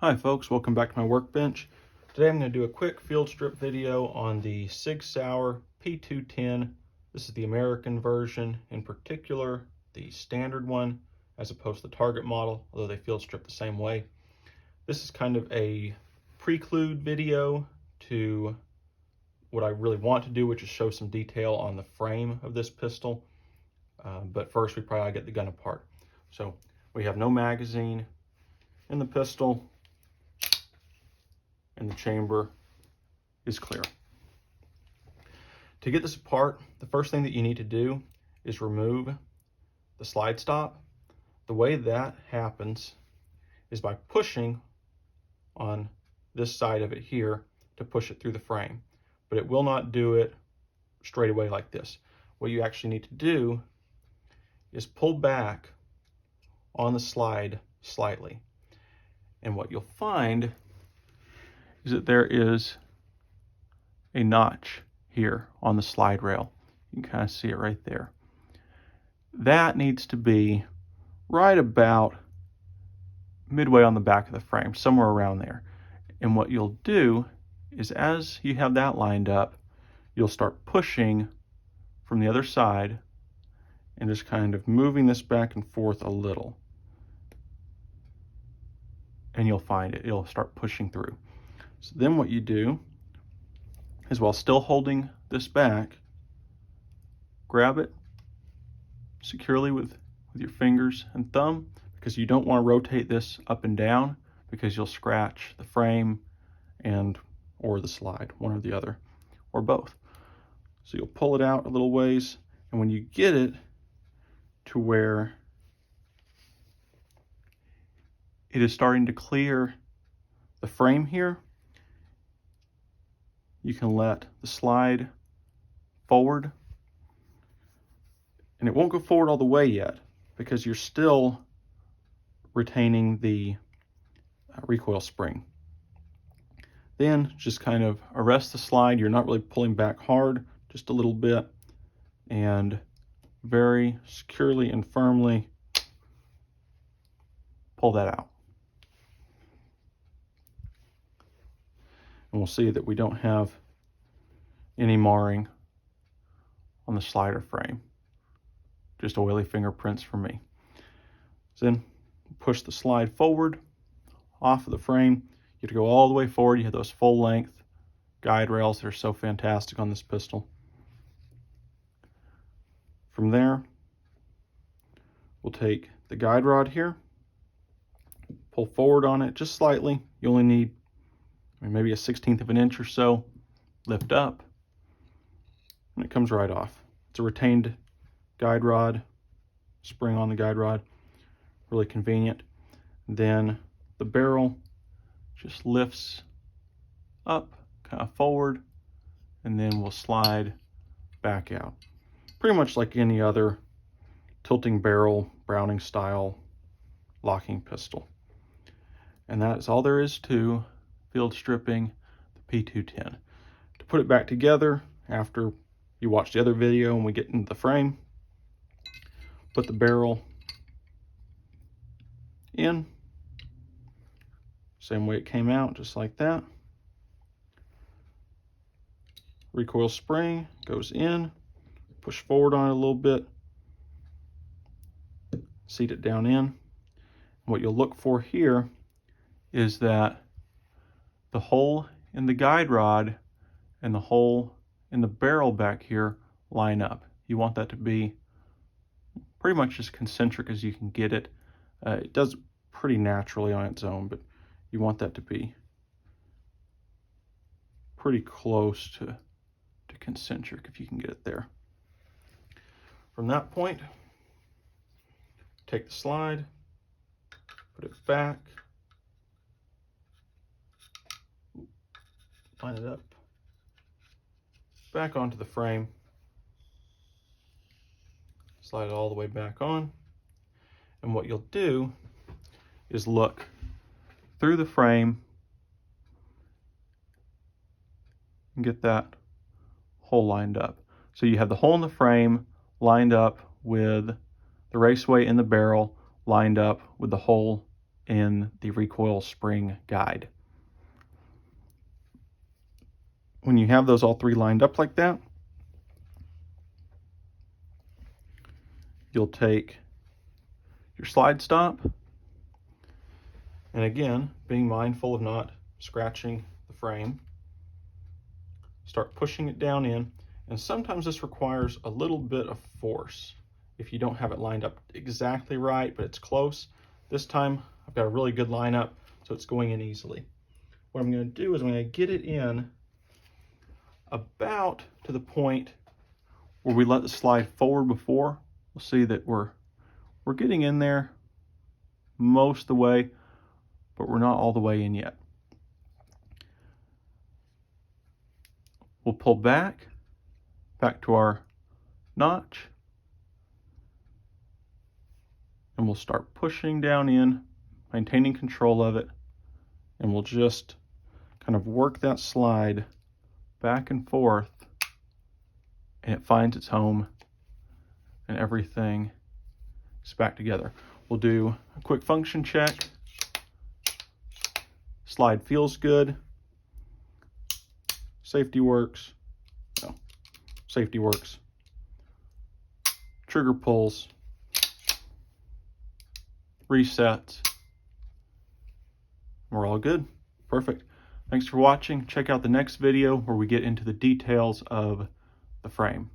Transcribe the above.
Hi folks, welcome back to my workbench. Today I'm going to do a quick field strip video on the SIG-Sauer P210. This is the American version, in particular the standard one as opposed to the Target model, although they field strip the same way. This is kind of a preclude video to what I really want to do, which is show some detail on the frame of this pistol. But first we probably get the gun apart. So we have no magazine in the pistol, and the chamber is clear. To get this apart, the first thing that you need to do is remove the slide stop. The way that happens is by pushing on this side of it here to push it through the frame, but it will not do it straight away like this. What you actually need to do is pull back on the slide slightly, and what you'll find is that there is a notch here on the slide rail. You can kind of see it right there. That needs to be right about midway on the back of the frame, somewhere around there. And what you'll do is, as you have that lined up, you'll start pushing from the other side and just kind of moving this back and forth a little. And you'll find it, it'll start pushing through. So then what you do is, while still holding this back, grab it securely with your fingers and thumb, because you don't want to rotate this up and down because you'll scratch the frame or the slide, one or the other, or both. So you'll pull it out a little ways, and when you get it to where it is starting to clear the frame here, you can let the slide forward, and it won't go forward all the way yet because you're still retaining the recoil spring. Then just kind of arrest the slide. You're not really pulling back hard, just a little bit, and very securely and firmly pull that out. And we'll see that we don't have any marring on the slider frame, just oily fingerprints from me. So then push the slide forward off of the frame. You have to go all the way forward. You have those full length guide rails that are so fantastic on this pistol. From there, we'll take the guide rod here, pull forward on it just slightly. You only need maybe a 1/16 of an inch or so. Lift up, and it comes right off. It's a retained guide rod, spring on the guide rod, really convenient. Then the barrel just lifts up, kind of forward, and then we'll slide back out. Pretty much like any other tilting barrel, Browning style locking pistol. And that is all there is to field stripping the P210. To put it back together after you watch the other video and we get into the frame, put the barrel in, same way it came out, just like that. Recoil spring goes in, push forward on it a little bit, seat it down in. What you'll look for here is that the hole in the guide rod and the hole in the barrel back here line up. You want that to be pretty much as concentric as you can get it. It does pretty naturally on its own, but you want that to be pretty close to concentric if you can get it there. From that point, take the slide, put it back, line it up, back onto the frame, slide it all the way back on, and what you'll do is look through the frame and get that hole lined up. So you have the hole in the frame lined up with the raceway in the barrel, lined up with the hole in the recoil spring guide. When you have those all three lined up like that, you'll take your slide stop, and again, being mindful of not scratching the frame, start pushing it down in, and sometimes this requires a little bit of force if you don't have it lined up exactly right, but it's close. This time I've got a really good lineup, so it's going in easily. What I'm going to do is I'm going to get it in about to the point where we let the slide forward before. We'll see that we're getting in there most of the way, but we're not all the way in yet. We'll pull back to our notch, and we'll start pushing down in, maintaining control of it, and we'll just kind of work that slide back and forth, and it finds its home, and everything is back together. We'll do a quick function check. Slide feels good. Safety works. No, safety works. Trigger pulls. Resets. We're all good. Perfect. Thanks for watching. Check out the next video where we get into the details of the frame.